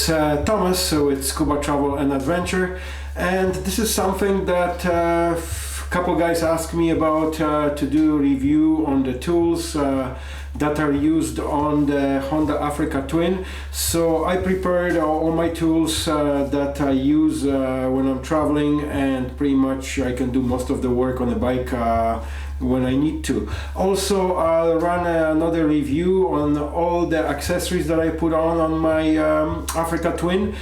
Thomas with Scuba Travel and Adventure, and this is something that a couple guys asked me about to do review on the tools that are used on the Honda Africa Twin. So I prepared all my tools that I use when I'm traveling, and pretty much I can do most of the work on the bike when I need to. Also, I'll run another review on all the accessories that I put on my Africa Twin.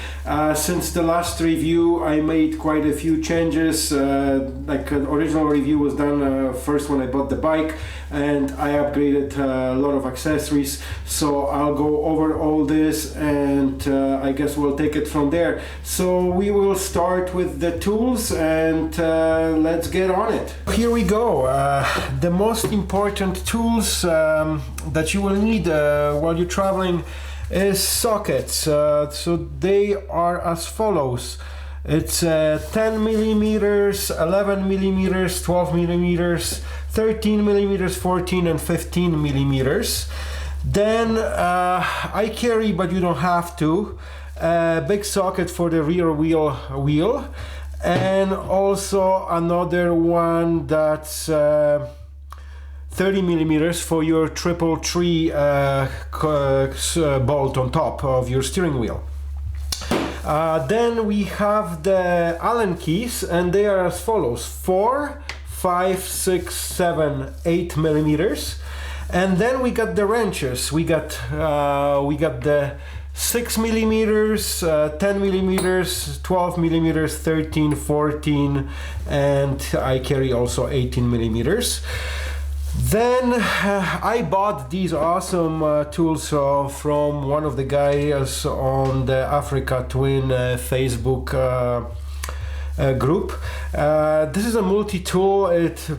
Since the last review, I made quite a few changes. Like an original review was done first when I bought the bike, and I upgraded a lot of accessories. So I'll go over all this, and I guess we'll take it from there. So we will start with the tools, and let's get on it. Here we go. The most important tools that you will need while you're traveling is sockets. So they are as follows. It's 10 millimeters, 11 millimeters, 12 millimeters, 13 millimeters, 14 and 15 millimeters. Then I carry, but you don't have to, a big socket for the rear wheel, and also another one that's 30 millimeters for your 333 bolt on top of your steering wheel. Then we have the Allen keys, and they are as follows: 4, 5, 6, 7, 8 millimeters. And then we got the wrenches. We got the 6 millimeters, 10 millimeters, 12 millimeters, 13, 14, and I carry also 18 millimeters. Then I bought these awesome tools from one of the guys on the Africa Twin Facebook group. This is a multi-tool. It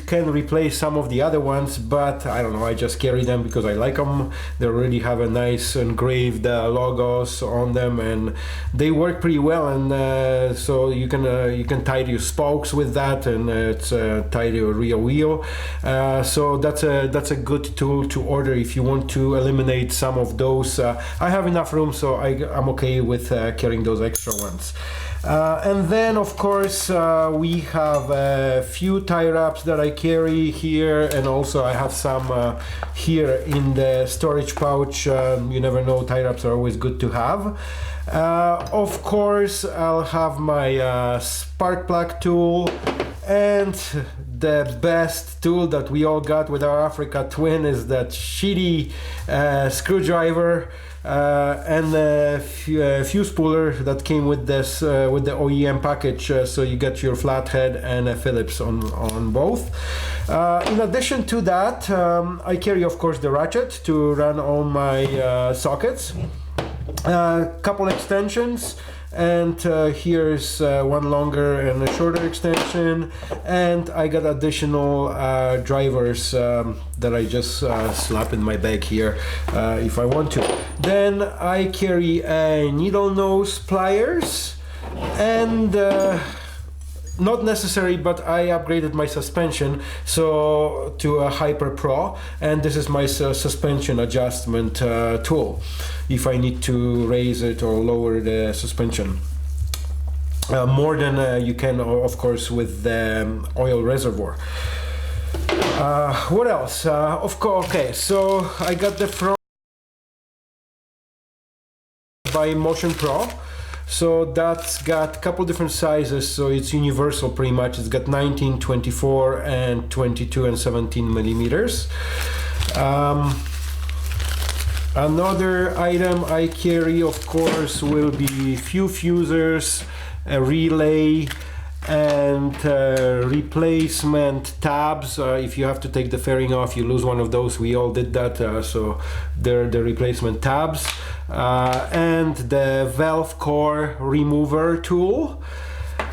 can replace some of the other ones, but I don't know, I just carry them because I like them. They already have a nice engraved logos on them, and they work pretty well. And so you can tie your spokes with that, and it's tie your rear wheel. So that's a good tool to order if you want to eliminate some of those. I have enough room, so I'm okay with carrying those extra ones. And then of course we have a few tie wraps that I carry here, and also I have some here in the storage pouch. You never know, tie wraps are always good to have. Of course I'll have my spark plug tool, and the best tool that we all got with our Africa Twin is that shitty screwdriver and a fuse puller that came with this with the OEM package. So you get your flathead and a Phillips on both. In addition to that, I carry of course the ratchet to run all my sockets, couple extensions, and here's one longer and a shorter extension, and I got additional drivers that I just slap in my bag here if I want to. Then I carry a needle nose pliers, and not necessary, but I upgraded my suspension so to a Hyperpro, and this is my suspension adjustment tool if I need to raise it or lower the suspension more than you can of course with the oil reservoir. What else? Of course, okay, so I got the front by Motion Pro. So that's got a couple different sizes, so it's universal pretty much. It's got 19, 24, and 22 and 17 millimeters. Another item I carry, of course, will be few fusers, a relay, and replacement tabs. If you have to take the fairing off, you lose one of those. We all did that, so they're the replacement tabs. And the valve core remover tool.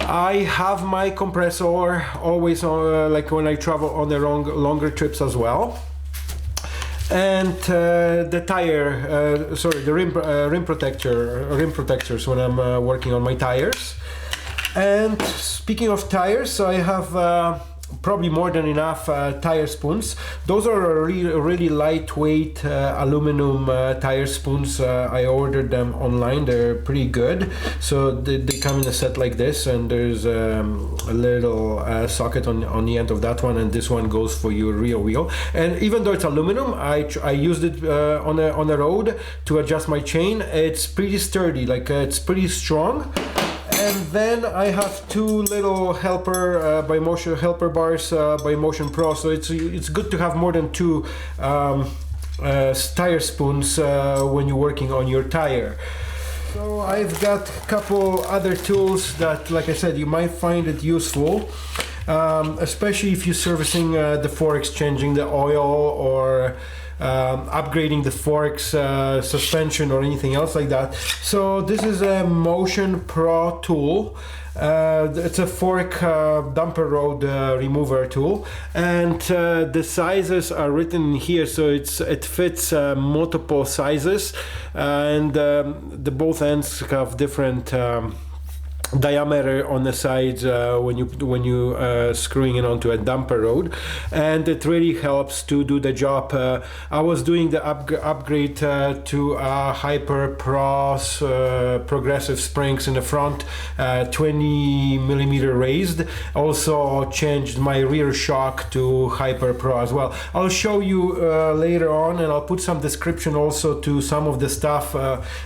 I have my compressor always on, like when I travel on the longer trips as well. And the tire, sorry, the rim protectors when I'm working on my tires. And speaking of tires, I have probably more than enough tire spoons. Those are really lightweight aluminum tire spoons. I ordered them online. They're pretty good. So they come in a set like this, and there's a little socket on the end of that one, and this one goes for your rear wheel. And even though it's aluminum, I used it on a road to adjust my chain. It's pretty sturdy, like it's pretty strong. And then I have two little helper by Motion helper bars by Motion Pro. So it's good to have more than two tire spoons when you're working on your tire. So I've got a couple other tools that, like I said, you might find it useful, especially if you're servicing the forks, changing the oil, or upgrading the forks suspension or anything else like that. So this is a Motion Pro tool. It's a fork dumper rod remover tool, and the sizes are written here, so it fits multiple sizes, and the both ends have different diameter on the sides when you screwing it onto a dumper rod, and it really helps to do the job. I was doing the upgrade to Hyperpro progressive springs in the front, 20mm raised. Also changed my rear shock to Hyperpro as well. I'll show you later on, and I'll put some description also to some of the stuff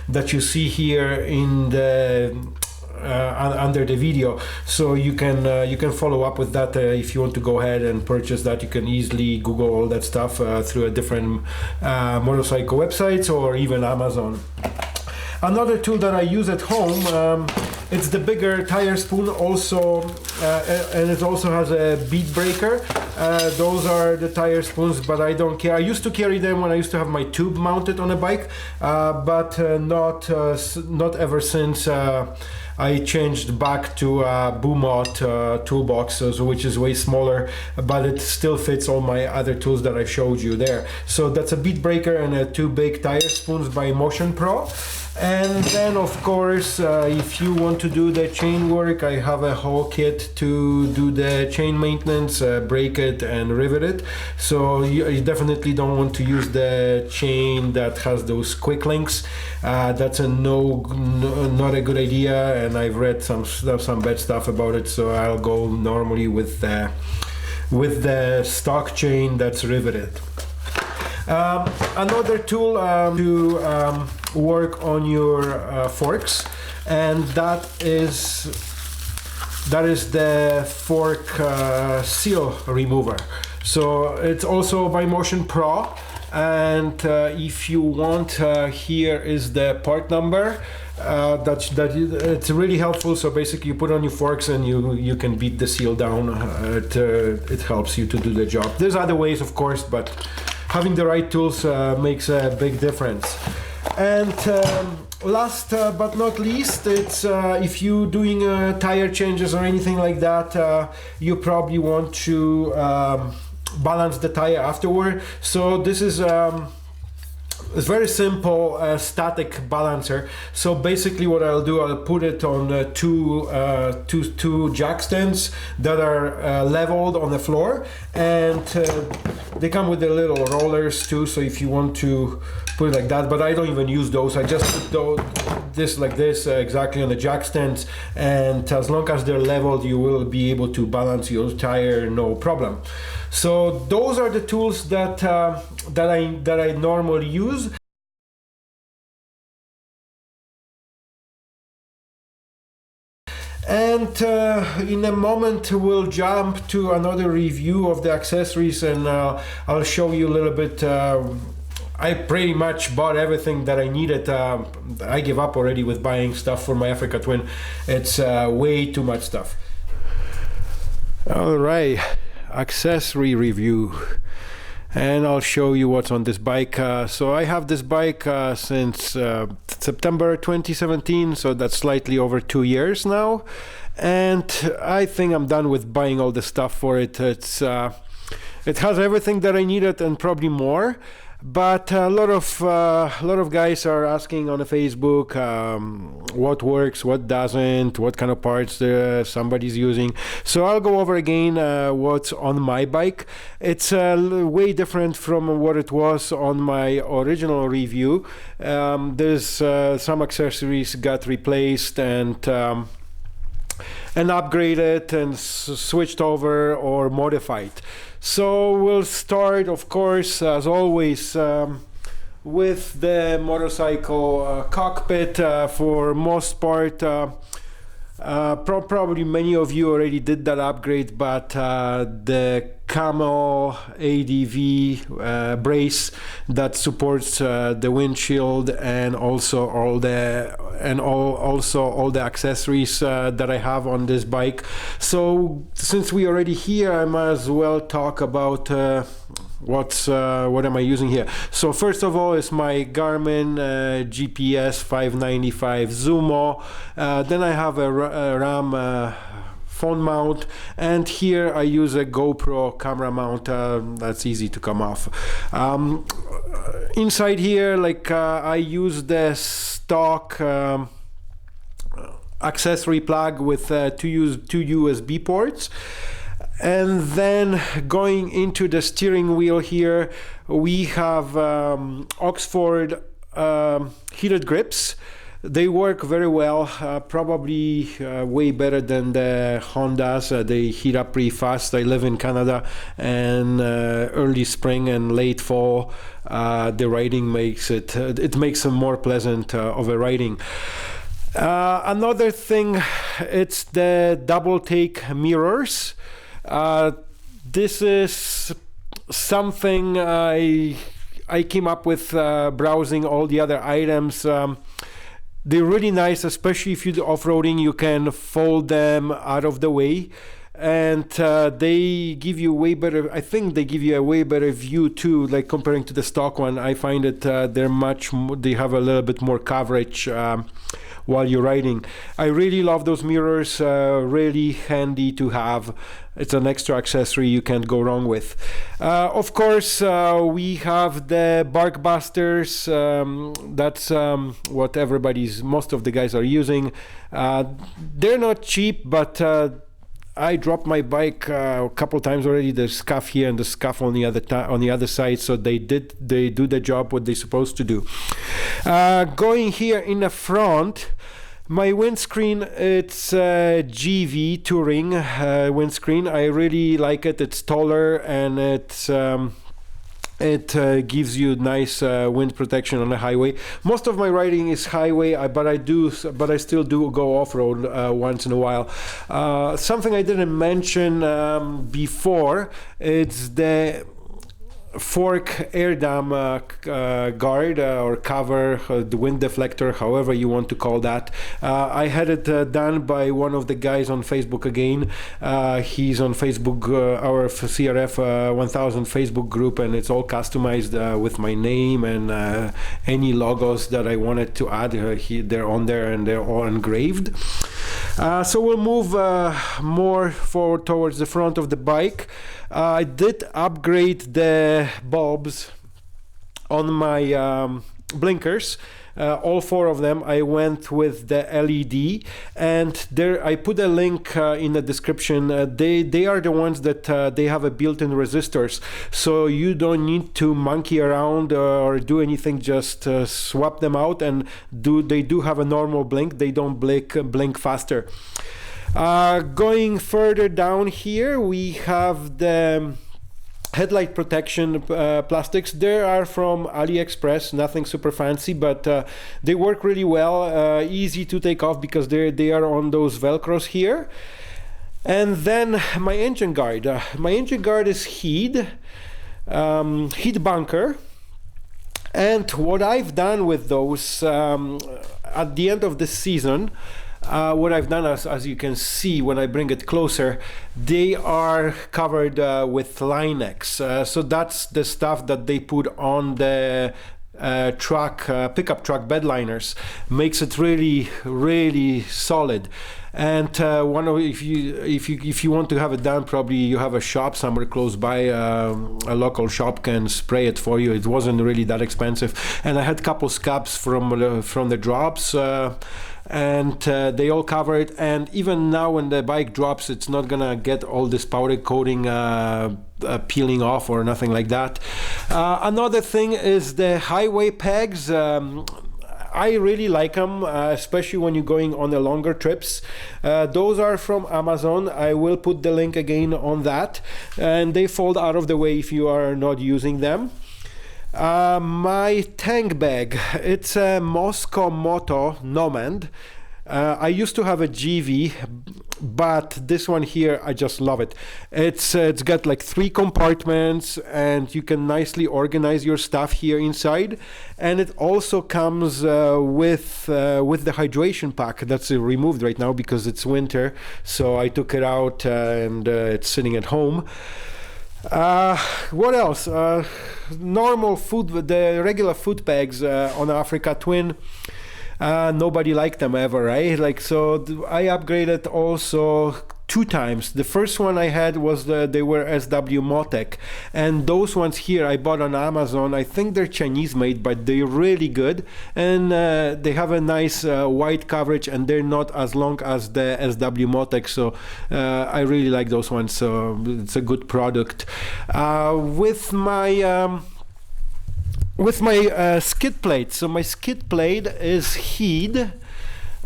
that you see here in the under the video, so you can follow up with that. If you want to go ahead and purchase that, you can easily Google all that stuff through a different motorcycle websites or even Amazon. Another tool that I use at home, it's the bigger tire spoon also, and it also has a bead breaker. Those are the tire spoons, but I don't care. I used to carry them when I used to have my tube mounted on a bike, but not ever since I changed back to Bumot toolbox, which is way smaller, but it still fits all my other tools that I showed you there. So that's a bead breaker and two big tire spoons by Motion Pro. And then, of course, if you want to do the chain work, I have a whole kit to do the chain maintenance, break it and rivet it. So you definitely don't want to use the chain that has those quick links. That's not a good idea, and I've read some bad stuff about it. So I'll go normally with the stock chain that's riveted. Another tool to work on your forks, and that is the fork seal remover. So it's also by Motion Pro, and if you want, here is the part number. It's really helpful. So basically you put on your forks and you can beat the seal down. It helps you to do the job. There's other ways, of course, but having the right tools makes a big difference. And last but not least, it's if you're doing tire changes or anything like that, you probably want to balance the tire afterward. So this is it's very simple static balancer. So basically what I'll do, I'll put it on two jack stands that are leveled on the floor, and they come with the little rollers too, so if you want to put it like that, but I don't even use those. I just put this like this exactly on the jack stands, and as long as they're leveled, you will be able to balance your tire no problem. So those are the tools that I normally use. And in a moment we'll jump to another review of the accessories, and I'll show you a little bit. I pretty much bought everything that I needed. I give up already with buying stuff for my Africa Twin. It's way too much stuff. All right, accessory review, and I'll show you what's on this bike. So I have this bike since September 2017, so that's slightly over 2 years now, and I think I'm done with buying all the stuff for it. It has everything that I needed and probably more, but a lot of guys are asking on the Facebook what works, what doesn't, what kind of parts somebody's using. So I'll go over again what's on my bike. It's way different from what it was on my original review. There's some accessories got replaced and upgraded and switched over or modified. So we'll start, of course, as always, with the motorcycle cockpit. For most part, probably many of you already did that upgrade, but the Camo ADV brace that supports the windshield and also all the accessories that I have on this bike. So since we're already here, I might as well talk about what am I using here. So first of all is my Garmin GPS 595 Zumo. Then I have a RAM phone mount, and here I use a GoPro camera mount. That's easy to come off. Inside here, like I use the stock accessory plug with two USB ports. And then going into the steering wheel here, we have Oxford heated grips. They work very well, probably way better than the Hondas. They heat up pretty fast. I live in Canada, and early spring and late fall, the riding makes it makes it more pleasant of a riding. Another thing, it's the double take mirrors. This is something I came up with browsing all the other items. They're really nice, especially if you do off-roading. You can fold them out of the way, and they give you way better. I think they give you a way better view too, like comparing to the stock one. I find it they have a little bit more coverage while you're riding. I really love those mirrors, really handy to have. It's an extra accessory you can't go wrong with. Of course, we have the Bark Busters. That's what most of the guys are using. They're not cheap, but I dropped my bike a couple times already. There's scuff here and the scuff on the other side, so they do the job what they're supposed to do. Going here in the front, my windscreen, it's GV Touring windscreen. I really like it. It's taller and it gives you nice wind protection on the highway. Most of my riding is highway, but I still do go off-road once in a while. Something I didn't mention before, it's the fork air dam guard or cover, the wind deflector, however you want to call that. I had it done by one of the guys on Facebook again. He's on Facebook, our CRF 1000 Facebook group, and it's all customized with my name and any logos that I wanted to add. They're on there and they're all engraved. So we'll move more forward towards the front of the bike. I did upgrade the bulbs on my blinkers. All four of them. I went with the LED, and there I put a link in the description. They are the ones that they have a built-in resistors, so you don't need to monkey around or do anything. Just swap them out, and they do have a normal blink. They don't blink faster. Going further down here, we have the headlight protection plastics. They are from AliExpress, nothing super fancy, but they work really well. Easy to take off because they are on those Velcros here. And then my engine guard. My engine guard is heat bunker. And what I've done with those at the end of the season, what I've done, as you can see when I bring it closer, they are covered with Line-X. So that's the stuff that they put on the pickup truck bed liners. Makes it really solid. And if you want to have it done, probably you have a shop somewhere close by, a local shop can spray it for you. It wasn't really that expensive, and I had a couple scabs from the drops, and they all cover it. And even now when the bike drops, it's not gonna get all this powder coating peeling off or nothing like that. Another thing is the highway pegs. I really like them, especially when you're going on the longer trips. Those are from Amazon. I will put the link again on that, and they fold out of the way if you are not using them. My tank bag, it's a Moscow Moto Nomad. I used to have a GV, but this one here, I just love it. It's got like 3 compartments, and you can nicely organize your stuff here inside. And it also comes with the hydration pack that's removed right now because it's winter. So I took it out and it's sitting at home. What else? Normal food, the regular food bags on Africa Twin. Nobody liked them ever, right? Like, so I upgraded also 2 times. The first one I had was they were SW Motec, and those ones here I bought on Amazon. I think they're Chinese made, but they're really good, and they have a nice wide coverage, and they're not as long as the SW Motec, so I really like those ones. So it's a good product. With my skid plate, so my skid plate is Heed,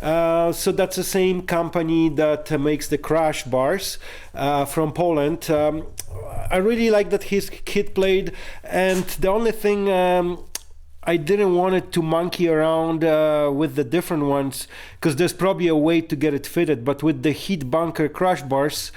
so that's the same company that makes the crash bars from Poland. I really like that his skid plate, and the only thing I didn't want it to monkey around with the different ones, because there's probably a way to get it fitted, but with the Heed bunker crash bars,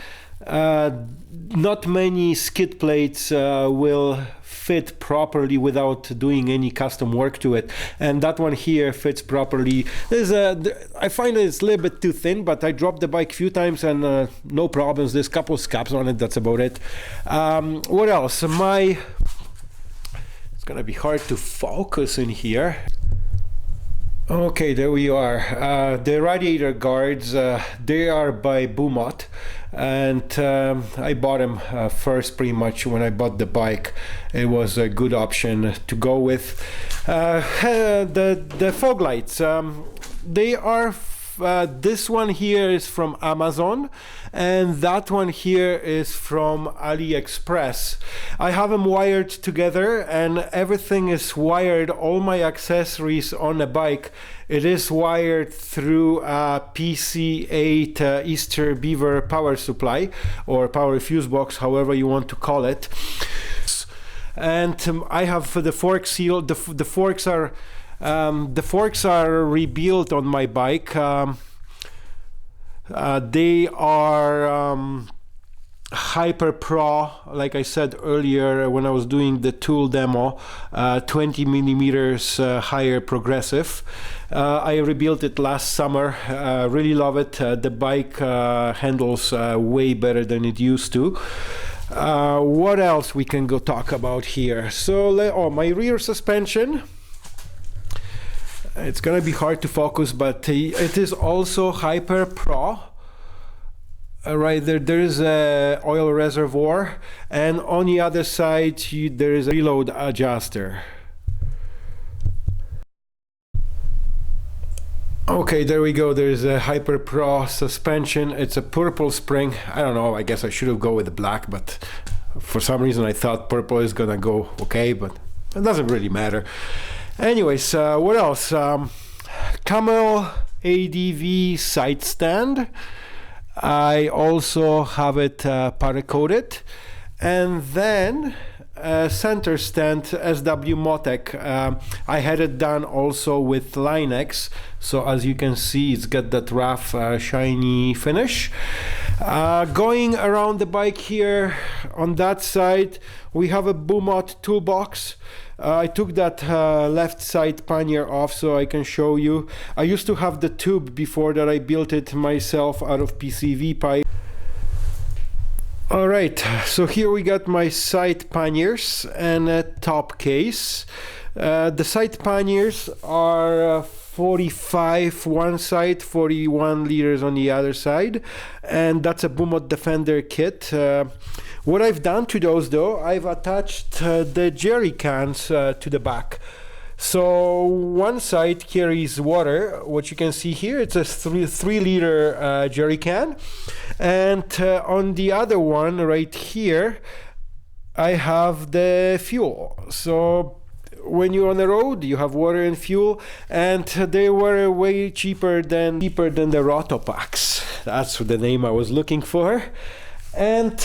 not many skid plates will fit properly without doing any custom work to it, and that one here fits properly. I find it's a little bit too thin, but I dropped the bike a few times and no problems. There's a couple of scabs on it, that's about it. What else? It's gonna be hard to focus in here. Okay, there we are. The radiator guards, they are by Bumot, and I bought them first pretty much when I bought the bike. It was a good option to go with. The fog lights, they are this one here is from Amazon, and that one here is from AliExpress. I have them wired together, and everything is wired. All my accessories on the bike, it is wired through a PC8 Easter Beaver power supply, or power fuse box, however you want to call it. And I have the fork seal. The forks are rebuilt on my bike. They are Hyperpro, like I said earlier when I was doing the tool demo, 20 millimeters higher progressive. I rebuilt it last summer. Really love it. The bike handles way better than it used to. What else we can go talk about here? So, my rear suspension. It's gonna be hard to focus, but it is also Hyperpro. Right there is a oil reservoir, and on the other side there is a reload adjuster. Okay, there we go. There's a Hyperpro suspension. It's a purple spring. I don't know, I guess I should have gone with the black, but for some reason I thought purple is gonna go okay, but it doesn't really matter. Anyways, what else? Camo ADV side stand. I also have it powder coated, and then center stand SW Motec. I had it done also with Line-X, so as you can see, it's got that rough shiny finish. Going around the bike here, on that side we have a Bumot toolbox. I took that left side pannier off so I can show you. I used to have the tube before that. I built it myself out of PCV pipe. Alright, so here we got my side panniers and a top case. The side panniers are 45 one side, 41 liters on the other side, and that's a Bumot Defender kit. What I've done to those though, I've attached the jerry cans to the back. So one side carries water, what you can see here, it's a 3 liter jerry can, and on the other one right here I have the fuel. So when you're on the road, you have water and fuel, and they were way cheaper than the Roto packs. That's the name I was looking for. And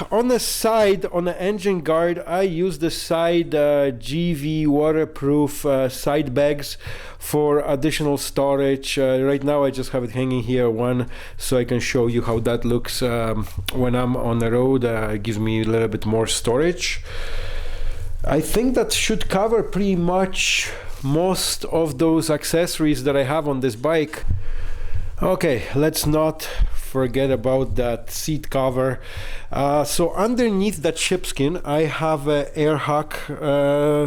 on the side, on the engine guard, I use the side GV waterproof side bags for additional storage. Right now I just have it hanging here one, so I can show you how that looks when I'm on the road. It gives me a little bit more storage. I think that should cover pretty much most of those accessories that I have on this bike. Okay, let's not forget about that seat cover. So underneath that sheepskin I have a air hack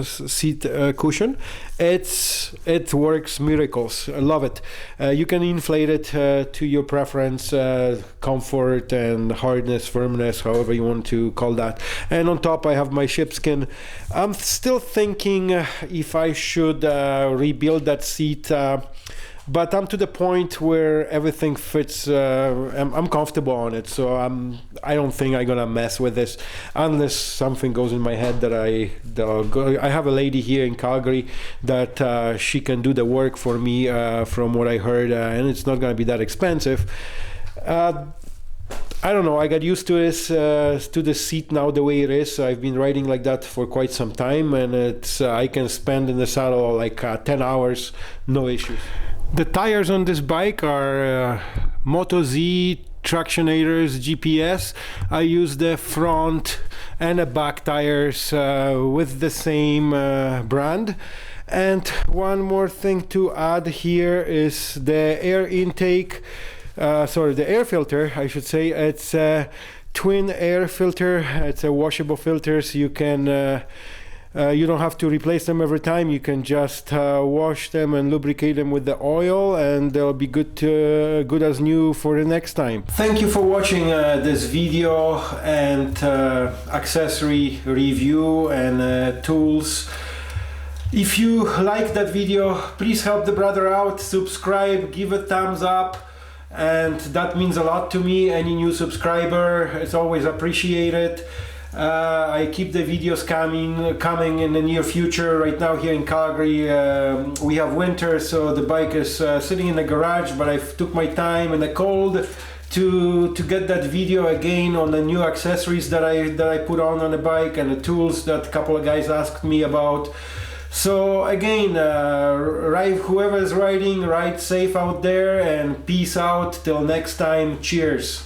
seat cushion. It works miracles. I love it. You can inflate it to your preference, comfort and hardness, firmness, however you want to call that. And on top I have my sheepskin. I'm still thinking if I should rebuild that seat, but I'm to the point where everything fits. I'm comfortable on it, so I don't think I'm gonna mess with this unless something goes in my head that I have a lady here in Calgary that she can do the work for me, from what I heard, and it's not gonna be that expensive. I don't know, I got used to this, to the seat now the way it is. I've been riding like that for quite some time, and it's I can spend in the saddle like 10 hours, no issues. The tires on this bike are Moto Z Tracxionators GPS. I use the front and the back tires with the same brand. And one more thing to add here is the air intake, the air filter, I should say. It's a twin air filter. It's a washable filter, so you can you don't have to replace them every time. You can just wash them and lubricate them with the oil, and they'll be good as new for the next time. Thank you for watching this video and accessory review and tools. If you like that video, please help the brother out, subscribe, give a thumbs up, and that means a lot to me. Any new subscriber is always appreciated. I keep the videos coming in the near future. Right now here in Calgary we have winter, so the bike is sitting in the garage, but I took my time in the cold to get that video again on the new accessories that I put on the bike and the tools that a couple of guys asked me about. So again, whoever is riding, ride safe out there, and peace out till next time. Cheers.